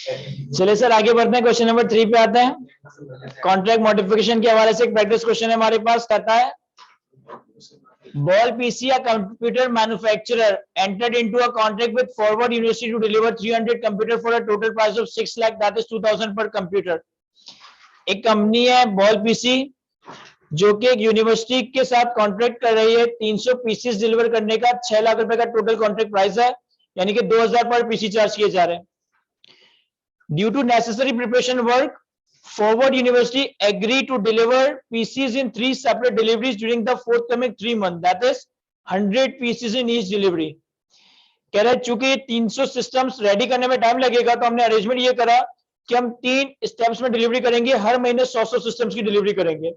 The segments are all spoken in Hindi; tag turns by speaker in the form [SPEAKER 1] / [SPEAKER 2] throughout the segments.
[SPEAKER 1] चलिए सर आगे बढ़ते हैं, क्वेश्चन नंबर 3 पे आते हैं। कॉन्ट्रैक्ट मॉडिफिकेशन के हवाले से एक प्रैक्टिस क्वेश्चन है हमारे पास, कहता है बॉल पीसी या computer manufacturer entered into a contract with Forward University to deliver 300 computer for a total price of 6 lakh, that is 2000 per computer। एक कंपनी है बॉल पीसी जो कि एक यूनिवर्सिटी के साथ कॉन्ट्रैक्ट कर रही है, 300 पीसीस डिलीवर करने का 6 लाख रुपए का टोटल कॉन्ट्रैक्ट प्राइस है, यानी कि 2000 पर पीसी चार्ज किए जा रहे हैं। Due to necessary preparation work, Forward University agreed to deliver PCs in 3 separate deliveries during the forthcoming 3 months, that is 100 PCs in each delivery। कह रहे चूंकि 300 सिस्टम्स रेडी करने में टाइम लगेगा तो हमने अरेंजमेंट ये करा कि हम 3 स्टेप्स में डिलीवरी करेंगे, हर महीने 100 सिस्टम्स की डिलीवरी करेंगे।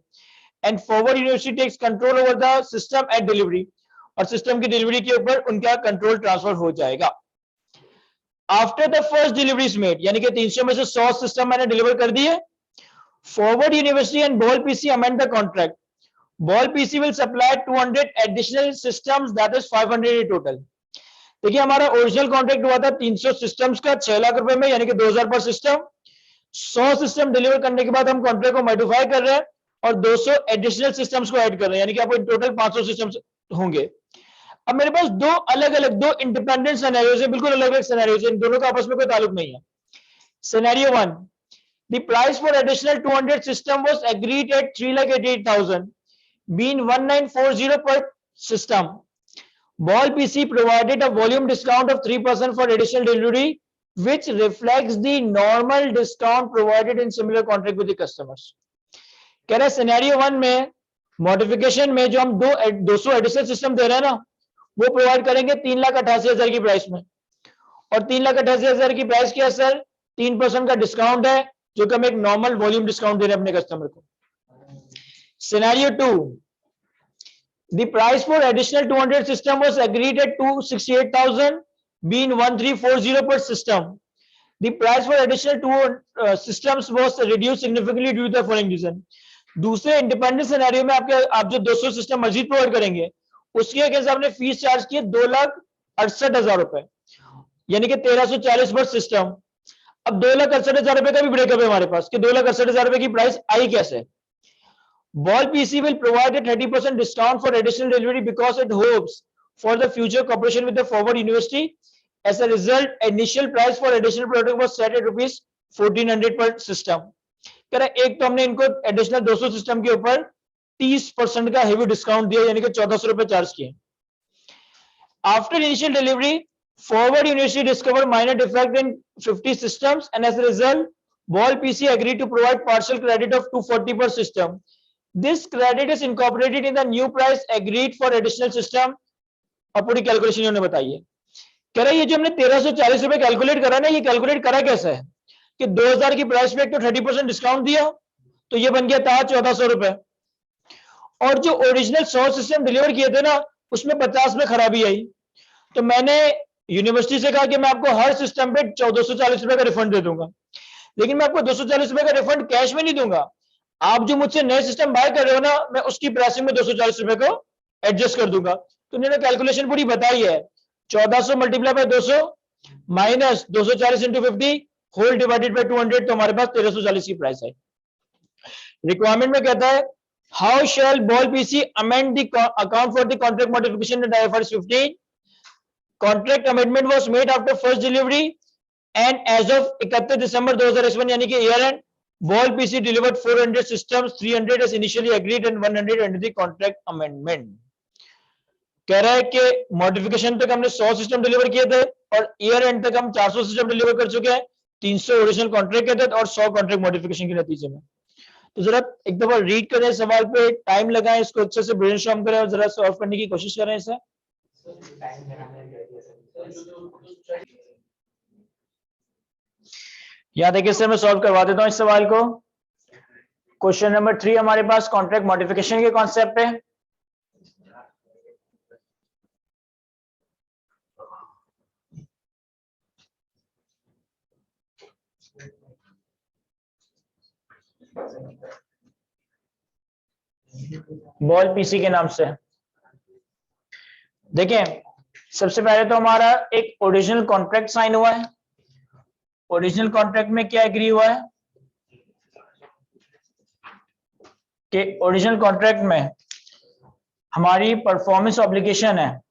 [SPEAKER 1] And forward university takes control over the system at delivery, और सिस्टम की डिलीवरी के ऊपर उनका कंट्रोल ट्रांसफर हो जाएगा। After the first delivery is made, यानी कि 300 में से 100 सिस्टम मैंने डिलीवर कर दिए। Forward University and Ball PC amend the contract. Ball PC will supply 200 additional systems, that is 500 in total। देखिए हमारा ओरिजिनल कॉन्ट्रैक्ट हुआ था 300 सिस्टम्स का 6 लाख रुपए में, यानी कि 2000 पर सिस्टम। 100 सिस्टम डिलीवर करने के बाद हम कॉन्ट्रैक्ट को मॉडिफाई कर रहे हैं और 200 एडिशनल सिस्टम्स को ऐड कर रहे हैं, यानी कि आपको टोटल 500 सिस्टम्स होंगे। अब मेरे पास दो अलग अलग, दो इंडिपेंडेंट सिनेरियोज है, बिल्कुल अलग अलग सिनेरियोज है, इन दोनों का आपस में कोई ताल्लुक नहीं है। Scenario 1, the price for additional 200 system was agreed at 3,88,000, being 1940 per system। Ball PC provided a volume discount of 3% for additional delivery, which reflects the normal discount provided in similar contract with the customers। कह रहा है सिनेरियो 1 में मॉडिफिकेशन में जो हम 200 एडिशनल सिस्टम दे रहे हैं ना, वो प्रोवाइड करेंगे 3,88,000 की प्राइस में, और 3,88,000 की प्राइस क्या सर, 3% का डिस्काउंट है, जो कि हम एक नॉर्मल वॉल्यूम डिस्काउंट दे रहे हैं अपने कस्टमर को। Scenario 2, the price for additional 200 system was agreed at 268,000, being 1340 per system। The price for additional 2 systems was reduced significantly due to the following reason। दूसरे इंडिपेंडेंट सिनेरियो में आप जो 200 सिस्टम मजीद प्रोवाइड करेंगे उसके अगेंस्ट आपने फीस चार्ज की 2,68,000 रुपए, यानी कि 1340 पर सिस्टम। अब 2,68,000 रुपए का भी ब्रेकअप है हमारे पास कि 2,68,000 रुपए की प्राइस आई कैसे। Ball PC will provide a 30% discount for additional delivery because it hopes for the future corporation with the forward university. As a result initial price for additional product was set at ₹1,400 per system. कह रहा एक तो हमने इनको एडिशनल 200 सिस्टम के ऊपर 30% का हेवी डिस्काउंट दिया, यानी कि 1,400 रुपए चार्ज किए। After initial delivery, Forward University discovered minor defect in 50 systems, and as a result, Ball PC agreed to provide partial credit of 240 per system। This credit is incorporated in the new price agreed for additional system। और पूरी कैलकुलेशन उन्होंने बताई है। कह रहा है ये जो हमने 1,340 रुपए कैलकुलेट करा ना, ये कैलकुलेट करा कैसे है कि 2,000 की प्राइस पे एक तो 30% डिस्काउंट दिया, तो ये बन गया था 1,400 रुपए, और जो ओरिजिनल 100 सिस्टम डिलीवर किए थे ना उसमें 50 में खराबी आई, तो मैंने यूनिवर्सिटी से कहा कि मैं आपको हर सिस्टम पे 240 रुपए का रिफंड दे दूंगा, लेकिन मैं आपको 240 रुपए का रिफंड कैश में नहीं दूंगा। आप जो मुझसे नए सिस्टम बाय कर रहे हो ना, मैं उसकी प्राइसिंग में 240 रुपए को एडजस्ट कर दूंगा। तो उन्होंने कैलकुलेशन पूरी बताई है, 1400 multiply by 200 minus 240 into 50 whole divided by 200, तो हमारे पास 1340 की प्राइस है। रिक्वायरमेंट में कहता है how shell ball PC amend the account for the contract modification in IFRS 15। Contract amendment was made after first delivery, and as of 31 December 2021, यानी कि year end, Ball PC delivered 400 systems, 300 as initially agreed and 100 under the contract amendment। कह रहा है कि मॉडिफिकेशन तक हमने 100 सिस्टम डिलीवर किए थे और ईयर एंड तक हम 400 सिस्टम डिलीवर कर चुके हैं, 300 ओरिजिनल कॉन्ट्रैक्ट के तहत और 100 कॉन्ट्रैक्ट मॉडिफिकेशन के नतीजे में। तो जरा एक दफा रीड करें सवाल पे, टाइम लगाएं, इसको अच्छे से ब्रेनस्टॉर्म करें और जरा सॉल्व करने की कोशिश करें इसे। यहां देखिए सर मैं सॉल्व करवा देता हूं इस सवाल को। क्वेश्चन नंबर 3 हमारे पास कॉन्ट्रैक्ट मॉडिफिकेशन के कॉन्सेप्ट पे। बॉल पीसी के नाम से देखें, सबसे पहले तो हमारा एक ओरिजिनल कॉन्ट्रैक्ट साइन हुआ है, ओरिजिनल कॉन्ट्रैक्ट में क्या एग्री हुआ है कि ओरिजिनल कॉन्ट्रैक्ट में हमारी परफॉर्मेंस ऑब्लिगेशन है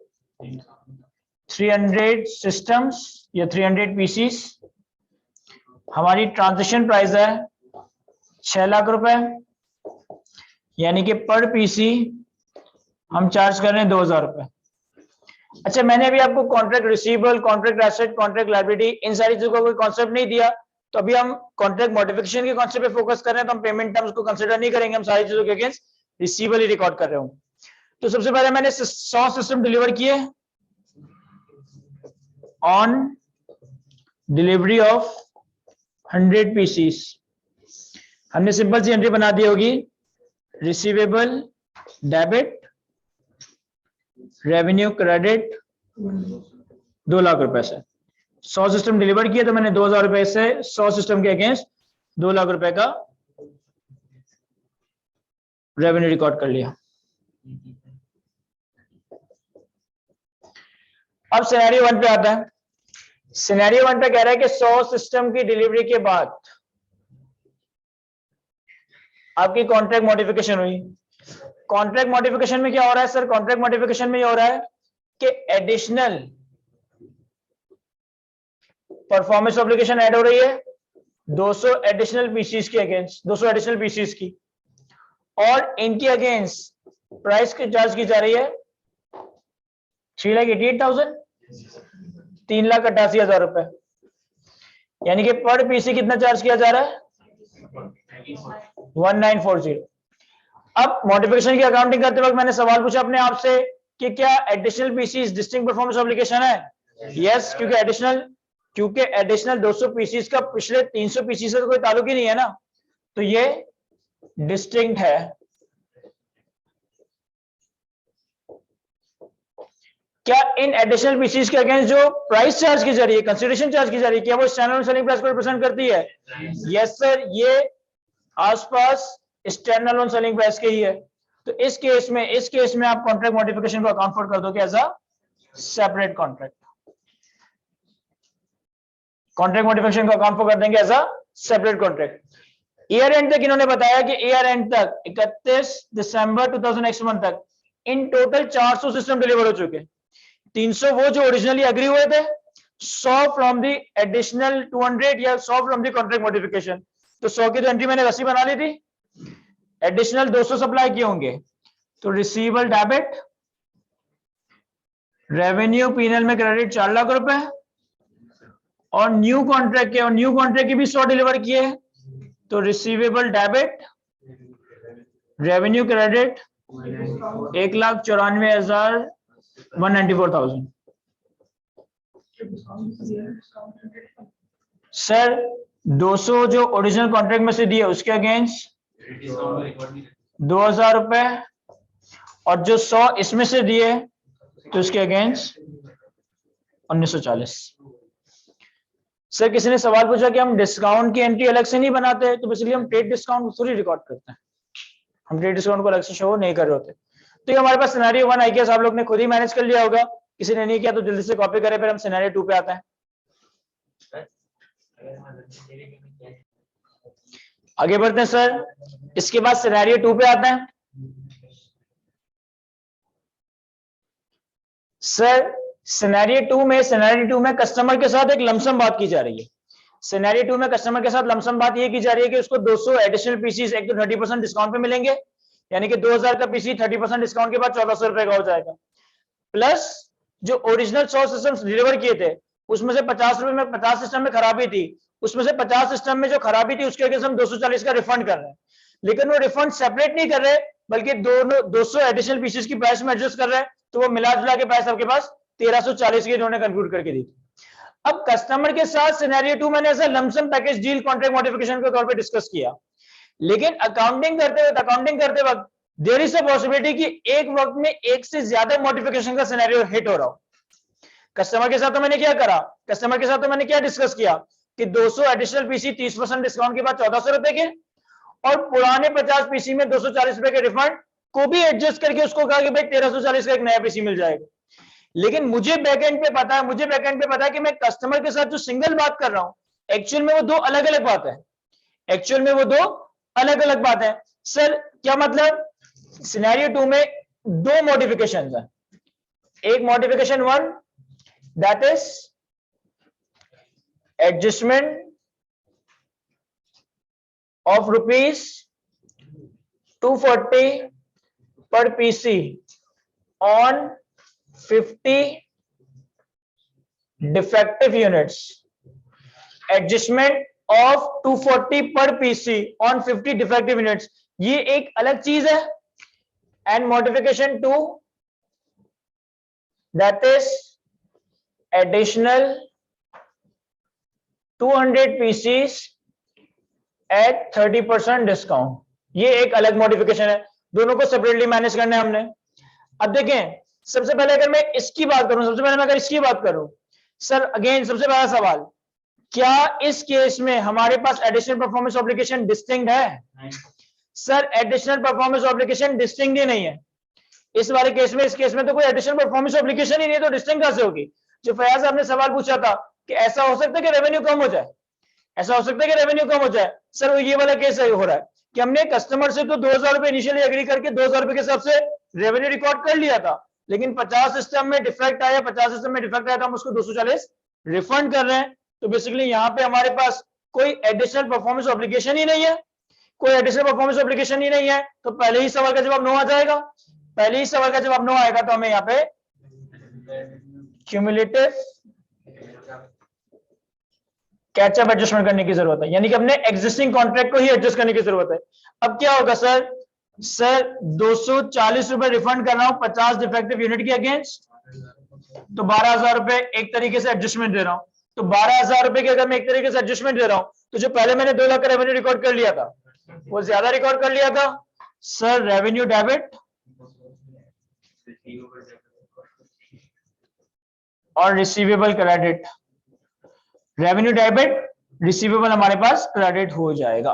[SPEAKER 1] 300 सिस्टम्स या 300 पीसीस, हमारी ट्रांजिशन प्राइस है 6 लाख रुपए, यानी कि पर पीसी हम चार्ज कर रहे हैं 2000 रुपए। अच्छा, मैंने अभी आपको contract receivable, contract asset, contract liability, इन सारी चीजों का कोई कॉन्सेप्ट नहीं दिया, तो अभी हम कॉन्ट्रैक्ट मॉडिफिकेशन के कॉन्सेप्ट पे फोकस कर रहे हैं, तो हम पेमेंट टर्म्स को कंसीडर नहीं करेंगे, हम सारी चीजों के अगेंस्ट रिसीवेबल ही रिकॉर्ड कर रहे हूँ। तो सबसे पहले मैंने 100 सिस्टम डिलीवर किए ऑन डिलीवरी ऑफ 100 पीसीस। हमने सिंपल सी एंट्री बना दी होगी, receivable debit, revenue credit 2 lakh रुपए से 100 सिस्टम डिलीवर किए, तो मैंने 2000 रुपए से 100 सिस्टम के अगेंस्ट 2 लाख रुपए का रेवेन्यू रिकॉर्ड कर लिया। अब सिनेरियो 1 पे आता है। सिनेरियो 1 पे कह रहा है कि 100 सिस्टम की डिलीवरी के बाद आपकी कॉन्ट्रैक्ट मॉडिफिकेशन हुई। कॉन्ट्रैक्ट मॉडिफिकेशन में क्या हो रहा है सर? कॉन्ट्रैक्ट मॉडिफिकेशन में ये हो रहा है कि एडिशनल परफॉर्मेंस ऑब्लिगेशन ऐड हो रही है 200 एडिशनल पीसीस के अगेंस्ट, 200 एडिशनल पीसीस की, और इनके अगेंस्ट प्राइस की चार्ज की जा रही है 3,88,000, 3,88,000 रुपए, यानी कि पर पीसी कितना चार्ज किया जा रहा है? 1940। अब मॉडिफिकेशन की अकाउंटिंग करते वक्त मैंने सवाल पूछा अपने आप से कि क्या additional pieces distinct performance obligation है? यस, क्योंकि एडिशनल 200 पीसीस का पिछले 300 पीसीस से तो कोई ताल्लुक ही नहीं है ना, तो ये डिस्टिंक्ट है। क्या इन एडिशनल पीसीस के अगेंस्ट जो प्राइस चार्ज की जा रही है, कंसीडरेशन चार्ज की जा रही है, क्या वो स्टैंडर्ड सेलिंग प्राइस को रिप्रेजेंट करती है? यस सर, ये आसपास स्टैंडर्ड सेलिंग प्राइस के ही है। तो इस केस में आप कॉन्ट्रैक्ट मॉडिफिकेशन को अकाउंट फॉर कर दोगे as a separate contract. Contract modification को अकाउंट फॉर कर देंगे as a separate contract. Year end तक इन्होंने बताया कि ईयर एंड तक 31 दिसंबर 2001 तक इन टोटल 400 सिस्टम डिलीवर हो चुके। 300 वो जो ओरिजिनली एग्री हुए थे, 100 फ्रॉम द एडिशनल 200 या 100 फ्रॉम द कॉन्ट्रैक्ट मॉडिफिकेशन। तो 100 की तो एंट्री मैंने वैसी बना ली थी, एडिशनल 200 सप्लाई किए होंगे, तो रिसीवेबल डेबिट, रेवेन्यू पीएनएल में क्रेडिट 4 लाख रुपए, और न्यू कॉन्ट्रैक्ट के भी 100 डिलीवर किए, तो receivable debit, revenue credit 1,94,194,000। Sir 200 जो ओरिजिनल कॉन्ट्रैक्ट में से दिए उसके अगेंस्ट 2,000 रुपए, और जो 100 इसमें से दिए तो उसके अगेंस्ट 1940। सर किसी ने सवाल पूछा कि हम डिस्काउंट की एंट्री अलग से नहीं बनाते, तो बेसिकली हम ट्रेड डिस्काउंट थोड़ी रिकॉर्ड करते हैं, हम ट्रेड डिस्काउंट को अलग से शो नहीं कर रहे होते। तो ये हमारे पास सिनेरियो 1 आई गेस आप लोग ने खुद ही मैनेज कर लिया होगा, किसी ने नहीं किया तो जल्दी से कॉपी करें, फिर हम सिनेरियो 2 पे आते हैं। आगे बढ़ते हैं सर, इसके बाद सिनेरियो 2 पे आते हैं। सर सिनेरियो 2 में कस्टमर के साथ एक लमसम बात की जा रही है। सिनेरियो 2 में कस्टमर के साथ लमसम बात ये की जा रही है कि उसको 200 एडिशनल पीसीस एक तो 30% डिस्काउंट पे मिलेंगे, यानी कि 2000 का पीसी 30% डिस्काउंट के बाद 1400 रुपए का हो जाएगा, प्लस जो ओरिजिनल 100 सिस्टम्स डिलीवर किए थे उसमें से 50 रुपए में 50 सिस्टम में खराबी थी, उसमें से 50 सिस्टम में जो खराबी थी उसके अगेंस्ट हम 240 का रिफंड कर रहे हैं, लेकिन वो रिफंड सेपरेट नहीं कर रहे बल्कि दोनों 200 एडिशनल पीसेस की प्राइस में एडजस्ट कर रहे हैं, तो वो मिला जुला के प्राइस आपके पास 1340 की इन्होंने कंक्लूड करके दी। अब कस्टमर के साथ सिनेरियो 2 मैंने ऐसा lump sum package deal contract modification के तौर पे डिस्कस किया, लेकिन अकाउंटिंग करते वक्त देयर इज अ पॉसिबिलिटी कि एक वक्त में एक से ज्यादा मॉडिफिकेशन का सिनेरियो हिट हो रहा हो। कस्टमर के साथ तो मैंने क्या करा, कस्टमर के साथ तो मैंने क्या डिस्कस किया कि 200 एडिशनल पीसी 30% डिस्काउंट के बाद 1400 रुपए के, और पुराने 50 पीसी में 240 रुपए के रिफंड को भी एडजस्ट करके उसको कहा कि भाई 1340 का एक नया पीसी मिल जाएगा। लेकिन मुझे बैकएंड पे पता है कि मैं कस्टमर के साथ जो सिंगल बात कर रहा हूं एक्चुअल में वो दो अलग अलग बात है, एक्चुअल में वो दो अलग अलग बात है। सर क्या मतलब, सिनेरियो 2 में दो मॉडिफिकेशन है, एक modification 1 that is adjustment of rupees 240 पर PC on 50 defective units, adjustment of 240 पर पीसी ऑन 50 डिफेक्टिव यूनिट्स, ये एक अलग चीज है। And modification 2 that is additional 200 pieces at 30% discount, ये एक अलग मॉडिफिकेशन है, दोनों को सेपरेटली मैनेज करना है हमने। अब देखें, सबसे पहले अगर मैं इसकी बात करूं, सबसे पहले मैं अगर इसकी बात करूं, सर अगेन सबसे पहला सवाल, क्या इस केस में हमारे पास एडिशनल परफॉर्मेंस ऑब्लिगेशन डिस्टिंक्ट है? Sir additional performance obligation distinct ही नहीं है इस वाले केस में, इस केस में तो कोई एडिशनल परफॉर्मेंस ऑब्लिगेशन ही नहीं है, तो डिस्टिंक्ट कैसे होगी? जो फयाज आपने सवाल पूछा था कि ऐसा हो सकता है कि रेवेन्यू कम हो जाए, ऐसा हो सकता है कि रेवेन्यू कम हो जाए, सर वो ये वाला केस हो रहा है कि हमने कस्टमर से तो 2000 रुपए इनिशियली एग्री करके 2000 रुपए के हिसाब से रेवेन्यू रिकॉर्ड कर लिया था, लेकिन 50 सिस्टम में डिफेक्ट आया, 50 सिस्टम में डिफेक्ट आया तो हम उसको 240 रिफंड कर रहे हैं। तो बेसिकली यहाँ पे हमारे पास कोई एडिशनल परफॉर्मेंस ऑब्लिगेशन ही नहीं है, कोई एडिशनल परफॉर्मेंस ऑब्लिगेशन ही नहीं है, तो पहले ही सवाल का जवाब नो आ जाएगा, पहले ही सवाल का जवाब नो आएगा, तो हमें यहाँ पे क्यूमुलेटिव कैचअप एडजस्टमेंट करने की जरूरत है, यानी कि हमने एग्जिस्टिंग कॉन्ट्रैक्ट को ही एडजस्ट करने की जरूरत है। अब क्या होगा सर, सर 240 रुपए रिफंड कर रहा हूं 50 डिफेक्टिव यूनिट के अगेंस्ट, तो 12,000 रुपए एक तरीके से एडजस्टमेंट दे रहा हूं, तो 12,000 रुपए की अगर मैं एक तरीके से एडजस्टमेंट दे रहा हूं, तो जो पहले मैंने 2 लाख का रेवेन्यू रिकॉर्ड कर लिया था वो ज्यादा रिकॉर्ड कर लिया था, सर रेवेन्यू डेबिट और receivable credit, revenue debit receivable हमारे पास क्रेडिट हो जाएगा।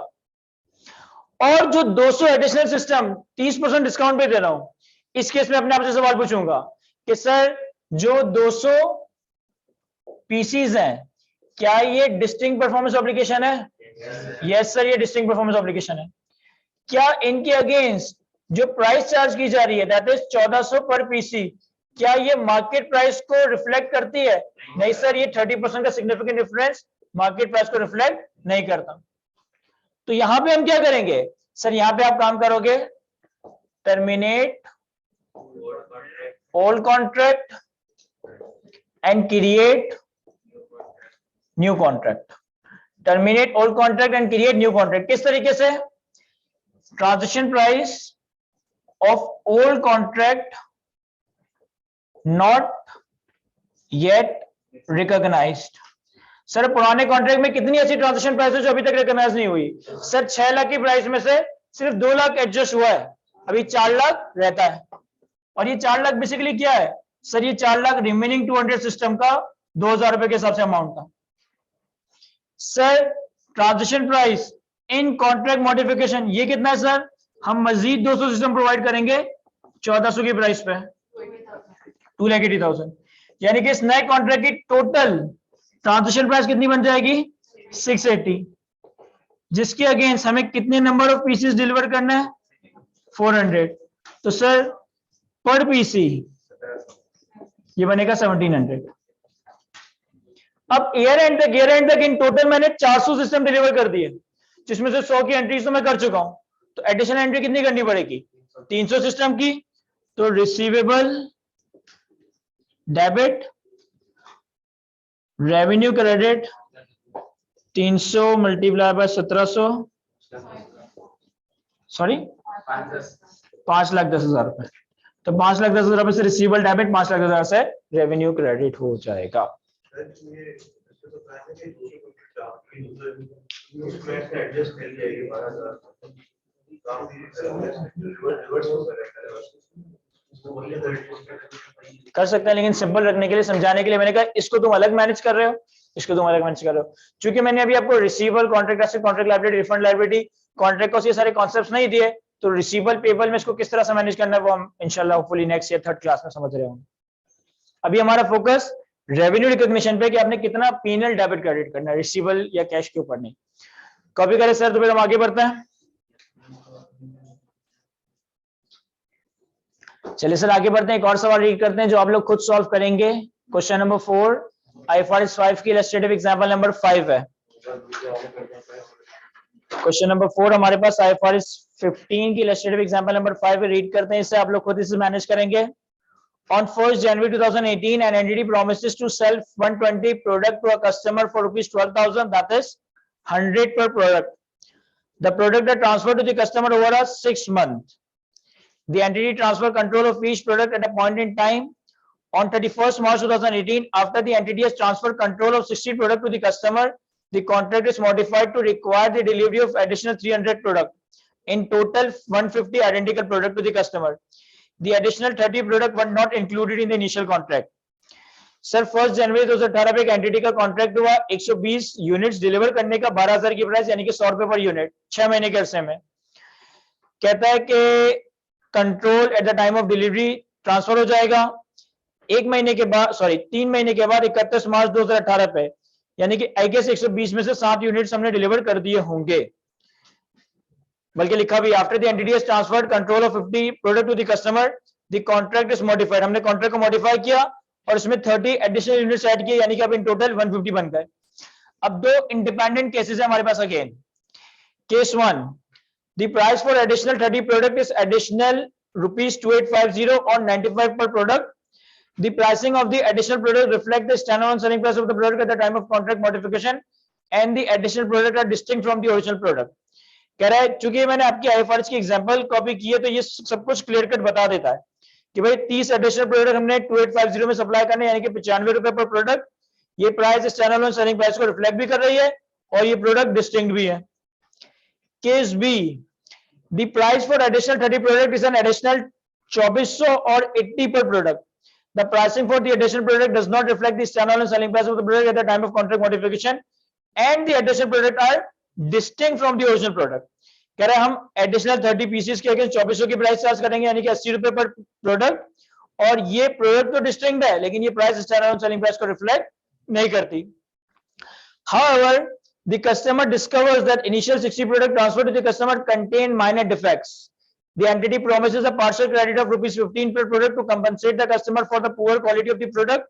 [SPEAKER 1] और जो 200 एडिशनल सिस्टम 30% डिस्काउंट पे दे रहा हूं, इस केस में अपने आपसे सवाल पूछूंगा कि सर जो 200 पीसीज हैं, क्या ये डिस्टिंक्ट परफॉर्मेंस ऑब्लिगेशन है? यस सर, ये डिस्टिंक्ट परफॉर्मेंस ऑब्लिगेशन है। क्या इनके अगेंस्ट जो प्राइस चार्ज की जा रही है दैट इज 1400 पर पीसी, क्या ये मार्केट प्राइस को रिफ्लेक्ट करती है? नहीं सर, ये 30% का सिग्निफिकेंट डिफरेंस मार्केट प्राइस को रिफ्लेक्ट नहीं करता। तो यहां पे हम क्या करेंगे सर, यहां पे आप काम करोगे terminate old contract and create new contract, terminate old contract and create new contract. किस तरीके से? Transaction price of old contract not yet recognized. Sir पुराने कॉन्ट्रैक्ट में कितनी ऐसी ट्रांजैक्शन प्राइस है जो अभी तक रिकॉग्नाइज नहीं हुई? सर 6 लाख की प्राइस में से सिर्फ 2 लाख एडजस्ट हुआ है, अभी 4 लाख रहता है। और ये 4 लाख बेसिकली क्या है सर, ये 4 लाख रिमेनिंग 200 सिस्टम का 2000 रुपए के हिसाब से अमाउंट था। Sir transaction price in contract modification ये कितना है सर, हम मजीद 200 सिस्टम प्रोवाइड करेंगे 1400 की प्राइस पे 2,80,000, यानी कि इस नए कॉन्ट्रैक्ट की टोटल ट्रांजैक्शन प्राइस कितनी बन जाएगी 680, जिसके अगेंस्ट हमें कितने नंबर ऑफ पीसेस डिलीवर करना है 400, तो सर पर पीसी ये बनेगा 1700। अब ईयर एंड तक इन टोटल मैंने 400 सिस्टम डिलीवर कर दिए, जिसमें से 100 की एंट्रीज तो मैं कर चुका हूं, तो एडिशनल एंट्री कितनी करनी पड़ेगी 300 सिस्टम की, तो receivable debit revenue credit 300 multiply by 1700, sorry 5,10,000 रुपए, तो 5,10,000 रुपए से रिसीवेबल डेबिट, 5,10,000 से रेवेन्यू क्रेडिट हो जाएगा। कर सकते हैं, लेकिन सिंपल रखने के लिए, समझाने के लिए मैंने कहा इसको तुम अलग मैनेज कर रहे हो, इसको तुम अलग मैनेज कर रहे हो। क्योंकि मैंने अभी आपको receivable, contract asset, contract liability, refund liability, contract cost, ये सारे कॉन्सेप्ट्स नहीं दिए, तो रिसीवेबल पेबल में इसको किस तरह से मैनेज करना है वो हम इंशाल्लाह होपफुली नेक्स्ट या थर्ड क्लास में समझ रहे होंगे। अभी हमारा फोकस रेवेन्यू रिकॉग्निशन पे कि आपने कितना P&L डेबिट क्रेडिट करना है, रिसीवेबल या कैश के ऊपर नहीं। कॉपी करें सर, तो फिर हम आगे बढ़ते हैं। चलिए सर आगे बढ़ते हैं, एक और सवाल रीड करते हैं जो आप लोग खुद सॉल्व करेंगे। क्वेश्चन नंबर 4 IFRS 5 की इलस्ट्रेटिव एग्जांपल नंबर 5 है। क्वेश्चन नंबर 4 हमारे पास IFRS 15 की इलस्ट्रेटिव एग्जांपल नंबर 5 है, रीड करते हैं इसे, आप लोग खुद इसे मैनेज करेंगे। On 1st January 2018, an entity promises to sell 120 product to a customer for rupees 12,000, that is 100 per product. The product are transferred to the customer over a 6 month. The entity transfer control of each product at a point in time. On 31st March 2018, after the entity has transferred control of 60 product to the customer, the contract is modified to require the delivery of additional 300 product. In total, 150 identical product to the customer. The additional 30 product were not included in the initial contract. Sir 1 जनवरी 2018 पे एक एंटिटी का कॉन्ट्रैक्ट हुआ, 120 यूनिट्स डिलीवर करने का, 12,000 की प्राइस यानी कि 100 रुपए पर यूनिट, 6 महीने के अरसे में। कहता है कि control at the time of delivery transfer हो जाएगा 3 महीने के बाद 31 मार्च 2018 पे, यानी कि आई गेस 120 में से 7 यूनिट्स हमने डिलीवर कर दिए होंगे, बल्कि लिखा भी after the entity has transferred control of 50 product to the customer the contract is modified. हमने कॉन्ट्रैक्ट को मॉडिफाई किया और इसमें 30 एडिशनल यूनिट्स ऐड किए, यानी कि अब इन टोटल 150 बन गए। अब दो इंडिपेंडेंट केसेस है हमारे पास again. Case 1, the price for additional 30 product is additional ₹2850 और 95 per product. The pricing of the additional product reflect the standalone selling price of the product at the time of contract modification, and the additional product are distinct from the original product. कह रहा है चूंकि मैंने आपकी IFRS की एग्जांपल कॉपी की है तो ये सब कुछ क्लियर कट बता देता है कि भाई 30 एडिशनल प्रोडक्ट हमने 2850 में सप्लाई करने, यानी कि 95 रुपए पर प्रोडक्ट। ये प्राइस स्टैंडअलोन सेलिंग प्राइस को रिफ्लेक्ट भी कर रही है और ये प्रोडक्ट डिस्टिंक्ट भी है। Case B, the price for additional 30 product is an additional 2400 और 80 per product. The pricing for the additional product does not reflect the standalone selling price of the product at the time of contract modification, and the additional product are distinct from the original product. कह रहे हैं हम एडिशनल 30 पीसेस के अगेंस्ट 2400 की प्राइस चार्ज करेंगे, यानी कि 80 रुपए पर प्रोडक्ट, और ये प्रोडक्ट तो डिस्टिंक्ट है लेकिन ये प्राइस स्टैंडअलोन सेलिंग प्राइस को रिफ्लेक्ट नहीं करती। However, the customer discovers that initial 60 product transferred to the customer contain minor defects. The entity promises a partial credit of ₹15 per product to compensate the customer for the poor quality of the product.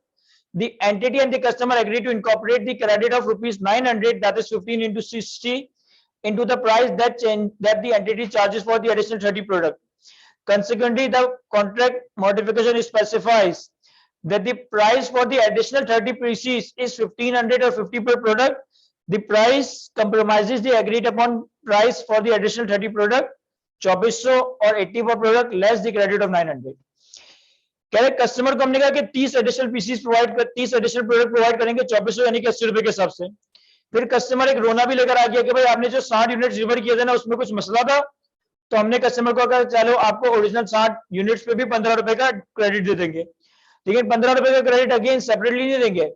[SPEAKER 1] The entity and the customer agree to incorporate the credit of ₹900, that is 15 into 60, into the price that the entity charges for the additional 30 product. Consequently, the contract modification specifies that the price for the additional 30 pieces is 1500 or 50 per product. The price compromises the agreed upon price for the additional 30 product, 2400 और 80 per product less the credit of 900। कह रहे कस्टमर को हमने कहा कि 30 एडिशनल पीसेस प्रोवाइड कर 30 एडिशनल प्रोडक्ट प्रोवाइड करेंगे 2400 यानी कि 80 रुपए के हिसाब से। फिर कस्टमर एक रोना भी लेकर आ गया कि भाई आपने जो 60 यूनिट्स डिलीवर किए थे ना उसमें कुछ मसला था, तो हमने कस्टमर को कहा चलो आपको ओरिजिनल 60 यूनिट्स पे भी 15 रुपए का क्रेडिट दे देंगे, लेकिन 15 रुपए का क्रेडिट अगेन सेपरेटली नहीं देंगे,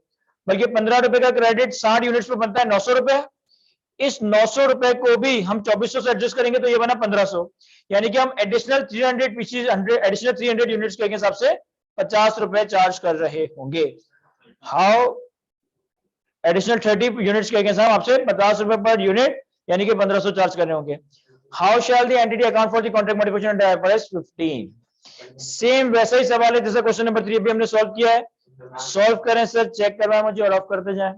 [SPEAKER 1] बल्कि 15 रुपए का क्रेडिट 60 यूनिट्स पे बनता है 900 रुपए। इस 900 रुपए को भी हम 2400 से एडजस्ट करेंगे तो ये बना 1500, यानी कि हम एडिशनल 300 पीसेस एडिशनल 300 यूनिट्स के हिसाब से 50 रुपए चार्ज कर रहे होंगे। हाउ एडिशनल 30 यूनिट्स के हिसाब आपसे 50 रुपए पर यूनिट यानी कि 1500 चार्ज कर रहे होंगे। How shell the entity account for the contract modification under IFRS 15? Same वैसा ही सवाल है जैसे क्वेश्चन नंबर 3 भी हमने सॉल्व किया है। सॉल्व करें सर, चेक करवाएं मुझे और ऑफ करते जाएं।